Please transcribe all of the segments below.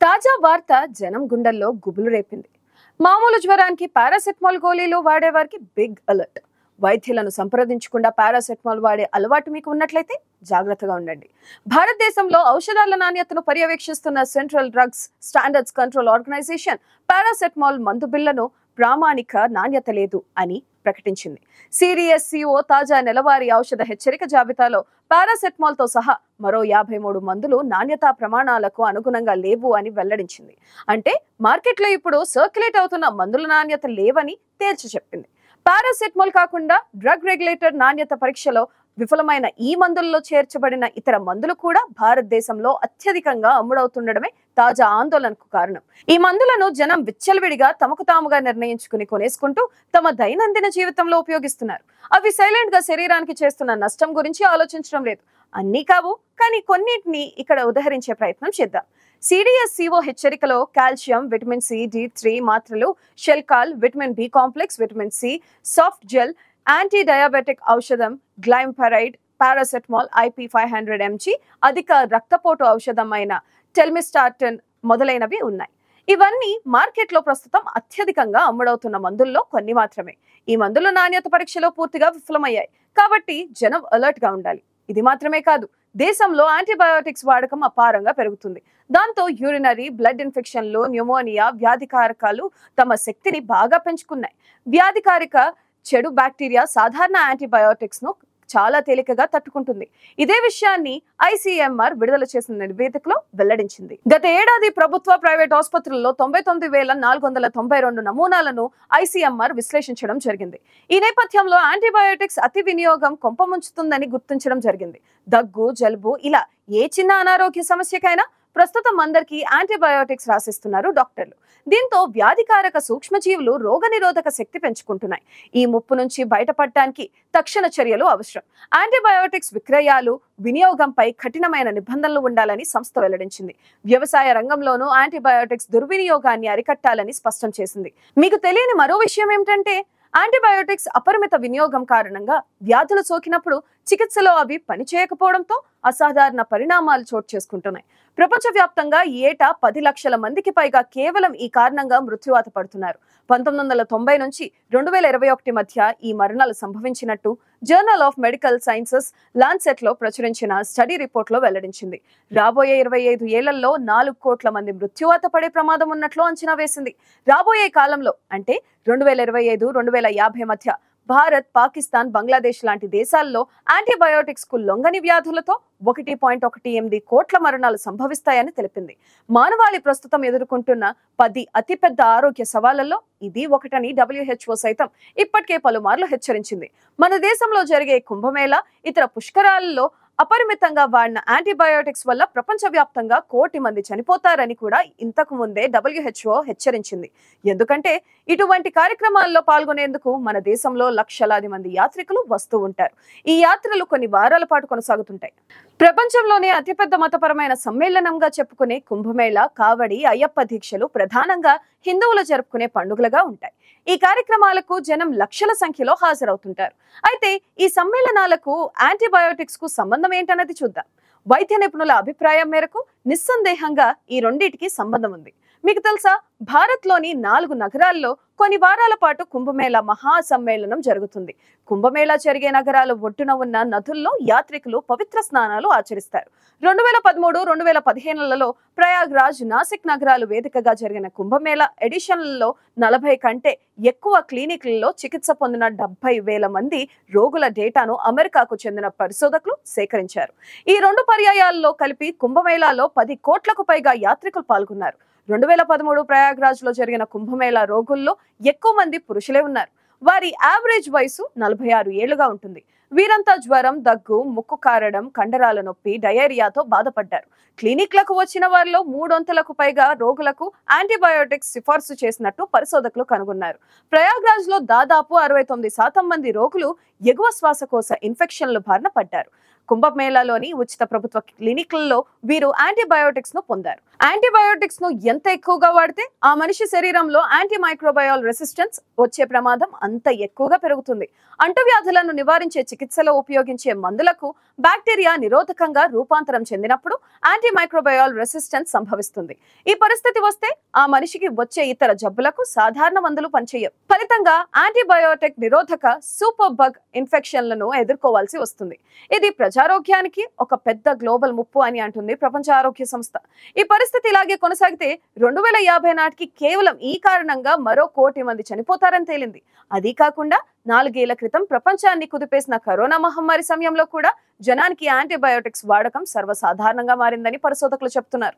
తాజా వార్త జనం గుండెల్లో గుబులు రేపింది. మామూలు జ్వరానికి పారాసెటమాల్ గోళీలు వాడేవారికి బిగ్ అలర్ట్. వైద్యులను సంప్రదించకుండా పారాసెటమాల్ వాడే అలవాటు మీకు ఉన్నట్లయితే జాగ్రత్తగా ఉండండి. భారతదేశంలో ఔషధాల నాణ్యతను పర్యవేక్షిస్తున్న central drugs standards control organisation paracetamol మందు బిళ్లను ప్రామాణిక నాణ్యత లేదు అని ప్రకటించింది. సిడిఎస్సిఓ తాజా నెలవారీ ఔషధ హెచ్చరిక జాబితాలో పారాసెటమాల్ తో సహా మరో 53 మందులు నాణ్యతా ప్రమాణాలకు అనుగుణంగా లేవు అని వెల్లడించింది. అంటే మార్కెట్లో ఇప్పుడు సర్క్యులేట్ అవుతున్న మందుల నాణ్యత లేవని తేల్చి చెప్పింది. పారాసెటమాల్ కాకుండా డ్రగ్ రెగ్యులేటర్ నాణ్యత పరీక్షలో విఫలమైన ఈ మందుల్లో చేర్చబడిన ఇతర మందులు కూడా భారతదేశంలో అత్యధికంగా అమ్ముడవుతుండడమే తాజా ఆందోళనకు కారణం. ఈ మందులను జనం విచ్చలవిడిగా తమకు తాముగా నిర్ణయించుకుని కొనేసుకుంటూ తమ దైనందిన జీవితంలో ఉపయోగిస్తున్నారు. అవి సైలెంట్ గా శరీరానికి చేస్తున్న నష్టం గురించి ఆలోచించడం లేదు. అన్నీ కావు, కానీ కొన్నిటిని ఇక్కడ ఉదహరించే ప్రయత్నం చేద్దాం. సిడిఎస్సిఓ హెచ్చరికలో కాల్షియం, విటమిన్ సి, D3 మాత్రలు, Shelcal, vitamin B complex, vitamin C, soft gel, anti diabetic ఔషధం గ్లైంపరైడ్, పారాసెటమాల్ IP 500 mg, అధిక రక్తపోటు ఔషధం అయిన టెల్మిస్టాటిన్ మొదలైనవి ఉన్నాయి. ఇవన్నీ మార్కెట్లో ప్రస్తుతం అత్యధికంగా అమ్ముడవుతున్న మందుల్లో కొన్ని మాత్రమే. ఈ మందుల నాణ్యత పరీక్షలో పూర్తిగా విఫలమయ్యాయి కాబట్టి జనం అలర్ట్ గా ఉండాలి. ఇది మాత్రమే కాదు, దేశంలో యాంటీబయోటిక్స్ వాడకం అపారంగా పెరుగుతుంది. దాంతో యూరినరీ బ్లడ్ ఇన్ఫెక్షన్లు, న్యూమోనియా వ్యాధికారకాలు తమ శక్తిని బాగా పెంచుకున్నాయి. వ్యాధికారిక చెడు బ్యాక్టీరియా సాధారణ యాంటీబయోటిక్స్ ను చాలా తేలికగా తట్టుకుంటుంది. ఇదే విషయాన్ని ICMR విడుదల చేసిన నివేదికలో వెల్లడించింది. గత ఏడాది ప్రభుత్వ, ప్రైవేట్ ఆసుపత్రుల్లో 99,492 నమూనాలను ICMR విశ్లేషించడం జరిగింది. ఈ నేపథ్యంలో యాంటీబయోటిక్స్ అతి వినియోగం కొంపముంచుతుందని గుర్తించడం జరిగింది. దగ్గు, జలుబు ఇలా ఏ చిన్న అనారోగ్య సమస్యకైనా ప్రస్తుతం అందరికీ యాంటీబయోటిక్స్ రాసిస్తున్నారు డాక్టర్లు. దీంతో వ్యాధికారక సూక్ష్మజీవులు రోగనిరోధక శక్తి పెంచుకుంటున్నాయి. ఈ ముప్పు నుంచి బయటపడటానికి తక్షణ చర్యలు అవసరం. యాంటీబయోటిక్స్ విక్రయాలు, వినియోగంపై కఠినమైన నిబంధనలు ఉండాలని సంస్థ వెల్లడించింది. వ్యవసాయ రంగంలోనూ యాంటీబయోటిక్స్ దుర్వినియోగాన్ని అరికట్టాలని స్పష్టం చేసింది. మీకు తెలియని మరో విషయం ఏమిటంటే, యాంటీబయోటిక్స్ అపరిమిత వినియోగం కారణంగా వ్యాధులు సోకినప్పుడు చికిత్సలో అవి పనిచేయకపోవడంతో అసాధారణ పరిణామాలు చోటు చేసుకుంటున్నాయి. ప్రపంచవ్యాప్తంగా ఏటా 10 లక్షల మందికి పైగా కేవలం ఈ కారణంగా మృత్యువాత పడుతున్నారు. 1990 నుంచి 2021 మధ్య ఈ మరణాలు సంభవించినట్టు journal of medical sciences Lancet లో ప్రచురించిన స్టడీ రిపోర్ట్ లో వెల్లడించింది. రాబోయే 25 ఏళ్లలో 4 కోట్ల మంది మృత్యువాత పడే ప్రమాదం ఉన్నట్లు అంచనా వేసింది. రాబోయే కాలంలో అంటే 2025-2050 మధ్య భారత్, పాకిస్తాన్, బంగ్లాదేశ్ లాంటి దేశాల్లో యాంటీబయోటిక్స్ కు లొంగని వ్యాధులతో 1.18 కోట్ల మరణాలు సంభవిస్తాయని తెలిపింది. మానవాళి ప్రస్తుతం ఎదుర్కొంటున్న 10 అతిపెద్ద ఆరోగ్య సవాళ్లలో ఇది ఒకటని WHO సైతం ఇప్పటికే పలుమార్లు హెచ్చరించింది. మన దేశంలో జరిగే కుంభమేళా, ఇతర పుష్కరాలలో అపరిమితంగా వాడిన యాంటీబయోటిక్స్ వల్ల ప్రపంచవ్యాప్తంగా 1 కోటి మంది చనిపోతారని కూడా ఇంతకు ముందే WHO హెచ్చరించింది. ఎందుకంటే ఇటువంటి కార్యక్రమాల్లో పాల్గొనేందుకు మన దేశంలో లక్షలాది మంది యాత్రికులు వస్తూ ఉంటారు. ఈ యాత్రలు కొన్ని వారాల పాటు కొనసాగుతుంటాయి. ప్రపంచంలోనే అతిపెద్ద మతపరమైన సమ్మేళనంగా చెప్పుకునే కుంభమేళా, కావడి, అయ్యప్ప దీక్షలు ప్రధానంగా హిందువులు జరుపుకునే పండుగలుగా ఉంటాయి. ఈ కార్యక్రమాలకు జనం లక్షల సంఖ్యలో హాజరవుతుంటారు. అయితే ఈ సమ్మేళనాలకు యాంటీబయోటిక్స్ కు సంబంధం ఏంటన్నది చూద్దాం. వైద్య నిపుణుల అభిప్రాయం మేరకు నిస్సందేహంగా ఈ రెండింటికి సంబంధం ఉంది. మీకు తెలుసా, భారత్ లోని 4 నగరాల్లో కొన్ని వారాల పాటు కుంభమేళా మహా సమ్మేళనం జరుగుతుంది. కుంభమేళా జరిగే నగరాల ఒడ్డున ఉన్న నదుల్లో యాత్రికులు పవిత్ర స్నానాలు ఆచరిస్తారు. 2013-2015లలో ప్రయాగ్రాజ్, నాసిక్ నగరాలు వేదికగా జరిగిన కుంభమేళా ఎడిషన్లలో 40 కంటే ఎక్కువ క్లినిక్లలో చికిత్స పొందిన 70,000 మంది రోగుల డేటాను అమెరికాకు చెందిన పరిశోధకులు సేకరించారు. ఈ 2 పర్యాయాల్లో కలిపి కుంభమేళాలో 10 కోట్లకు పైగా యాత్రికులు పాల్గొన్నారు. 2013 ప్రయాగ్రాజ్ లో జరిగిన కుంభమేళా రోగుల్లో ఎక్కువ మంది పురుషులే ఉన్నారు. వారి యావరేజ్ వయసు 46 ఏళ్లుగా ఉంటుంది. వీరంతా జ్వరం, దగ్గు, ముక్కు కారడం, కండరాల నొప్పి, డయేరియాతో బాధపడ్డారు. క్లినిక్లకు వచ్చిన వారిలో 3/4కు పైగా రోగులకు యాంటీబయోటిక్స్ సిఫార్సు చేసినట్టు పరిశోధకులు కనుగొన్నారు. ప్రయాగ్రాజ్ లో దాదాపు 69% మంది రోగులు ఎగువ శ్వాసకోశ ఇన్ఫెక్షన్ల బారిన పడ్డారు. కుంభమేళాలోని ఉచిత ప్రభుత్వ క్లినిక్లలో వీరు యాంటీబయోటిక్స్ ను పొందారు. యాంటీబయోటిక్స్ ను ఎంత ఎక్కువగా వాడితే ఆ మనిషి శరీరంలో యాంటీమైక్రోబయాల్ రెసిస్టెన్స్ వచ్చే ప్రమాదం అంత ఎక్కువగా పెరుగుతుంది. అంటువ్యాధులను నివారించే చికిత్సలో ఉపయోగించే మందులకు బ్యాక్టీరియా నిరోధకంగా రూపాంతరం చెందినప్పుడు యాంటీమైక్రోబయాల్ రెసిస్టెన్స్ సంభవిస్తుంది. ఈ పరిస్థితి వస్తే ఆ మనిషికి వచ్చే ఇతర జబ్బులకు సాధారణ మందులు పనిచేయవు. ఫలితంగా యాంటీబయోటిక్ నిరోధక సూపర్ బగ్ ఇన్ఫెక్షన్లను ఎదుర్కోవాల్సి వస్తుంది. ఇది ప్రజారోగ్యానికి ఒక పెద్ద గ్లోబల్ ముప్పు అని అంటుంది ప్రపంచ ఆరోగ్య సంస్థ. ఈ పరిస్థితి ఇలాగే కొనసాగితే 2050 నాటికి కేవలం ఈ కారణంగా మరో 1 కోటి మంది చనిపోతారని తేలింది. అదీ కాకుండా 4 ఏళ్ల క్రితం ప్రపంచాన్ని కుదిపేసిన కరోనా మహమ్మారి సమయంలో కూడా జనానికి యాంటీబయోటిక్స్ వాడకం సర్వసాధారణంగా మారిందని పరిశోధకులు చెప్తున్నారు.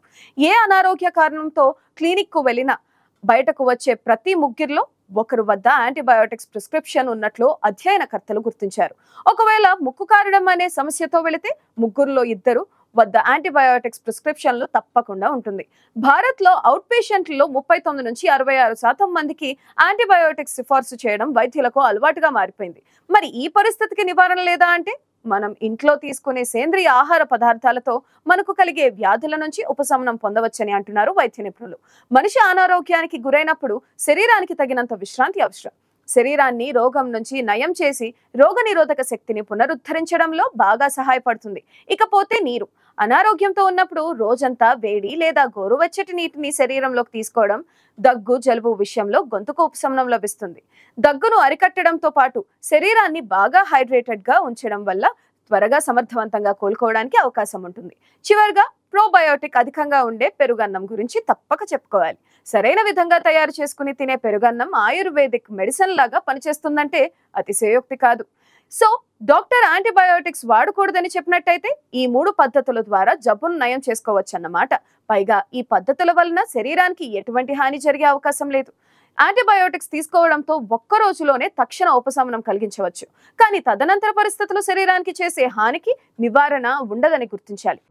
ఏ అనారోగ్య కారణంతో క్లినిక్ కు వెళ్ళినా బయటకు వచ్చే ప్రతి ముగ్గురిలో ఒకరు వద్ద యాంటీబయోటిక్స్ ప్రిస్క్రిప్షన్ ఉన్నట్లు అధ్యయనకర్తలు గుర్తించారు. ఒకవేళ ముక్కు కారడం అనే సమస్యతో వెళితే ముగ్గురులో 2 వద్ద యాంటీబయోటిక్స్ ప్రిస్క్రిప్షన్లు తప్పకుండా ఉంటుంది. భారత్ లో అవుట్ పేషెంట్లలో 39 నుంచి 66% మందికి యాంటీబయోటిక్స్ సిఫార్సు చేయడం వైద్యులకు అలవాటుగా మారిపోయింది. మరి ఈ పరిస్థితికి నివారణ లేదా అంటే మనం ఇంట్లో తీసుకునే సేంద్రియ ఆహార పదార్థాలతో మనకు కలిగే వ్యాధుల నుంచి ఉపశమనం పొందవచ్చని అంటున్నారు వైద్య నిపుణులు. మనిషి అనారోగ్యానికి గురైనప్పుడు శరీరానికి తగినంత విశ్రాంతి అవసరం. శరీరాన్ని రోగం నుంచి నయం చేసి రోగనిరోధక శక్తిని పునరుద్ధరించడంలో బాగా సహాయపడుతుంది. ఇకపోతే నీరు. అనారోగ్యంతో ఉన్నప్పుడు రోజంతా వేడి లేదా గోరువెచ్చటి నీటిని శరీరంలోకి తీసుకోవడం దగ్గు జలుబు విషయంలో గొంతుకు ఉపశమనం లభిస్తుంది. దగ్గును అరికట్టడంతో పాటు శరీరాన్ని బాగా హైడ్రేటెడ్ గా ఉంచడం వల్ల త్వరగా సమర్థవంతంగా కోలుకోవడానికి అవకాశం ఉంటుంది. చివరిగా ప్రోబయోటిక్ అధికంగా ఉండే పెరుగన్నం గురించి తప్పక చెప్పుకోవాలి. సరైన విధంగా తయారు చేసుకుని తినే పెరుగన్నం ఆయుర్వేదిక్ మెడిసిన్ లాగా పనిచేస్తుందంటే అతిశయోక్తి కాదు. సో డాక్టర్ యాంటీబయోటిక్స్ వాడకూడదని చెప్పినట్టయితే ఈ 3 పద్ధతుల ద్వారా జబ్బును నయం చేసుకోవచ్చన్నమాట. పైగా ఈ పద్ధతుల వలన శరీరానికి ఎటువంటి హాని జరిగే అవకాశం లేదు. యాంటీబయోటిక్స్ తీసుకోవడంతో ఒక్క రోజులోనే తక్షణ ఉపశమనం కలిగించవచ్చు. కానీ తదనంతర పరిస్థితులు శరీరానికి చేసే హానికి నివారణ ఉండదని గుర్తించాలి.